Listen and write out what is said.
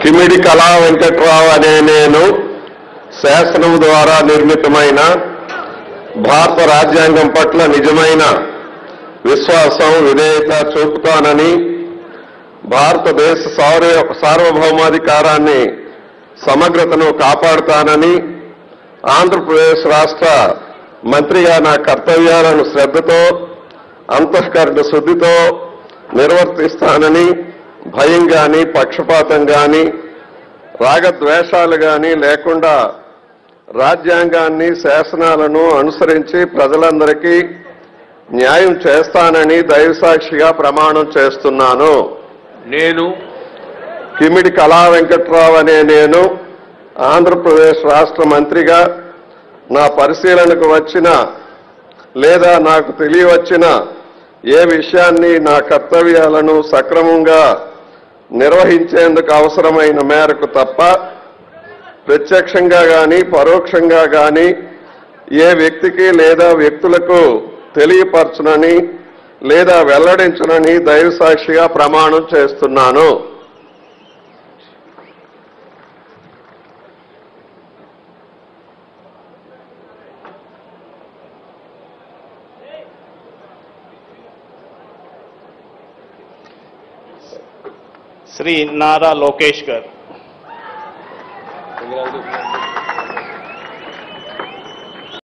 కిమిడి కళా వెంకట్రావు అనే నేను శాసనం ద్వారా నిర్మితమైన భారత రాజ్యాంగం పట్ల నిజమైన విశ్వాసం విధేయత చూపుతానని, భారతదేశ సార్వభౌమాధికారాన్ని సమగ్రతను కాపాడుతానని, ఆంధ్రప్రదేశ్ రాష్ట్ర మంత్రిగా నా కర్తవ్యాలను శ్రద్ధతో అంతఃకరణ శుద్ధితో నిర్వర్తిస్తానని, భయం కానీ పక్షపాతం కానీ రాగద్వేషాలు కానీ లేకుండా రాజ్యాంగాన్ని శాసనాలను అనుసరించి ప్రజలందరికీ న్యాయం చేస్తానని దైవసాక్షిగా ప్రమాణం చేస్తున్నాను. నేను కిమిడి కళా వెంకట్రావు అనే నేను ఆంధ్రప్రదేశ్ రాష్ట్ర మంత్రిగా నా పరిశీలనకు వచ్చిన లేదా నాకు తెలియవచ్చిన ఏ విషయాన్ని నా కర్తవ్యాలను సక్రమంగా నిర్వహించేందుకు అవసరమైన మేరకు తప్ప ప్రత్యక్షంగా కానీ పరోక్షంగా కానీ ఏ వ్యక్తికి లేదా వ్యక్తులకు తెలియపరచునని లేదా వెల్లడించునని దైవసాక్షిగా ప్రమాణం చేస్తున్నాను. श्री नारा लोकेश गारू.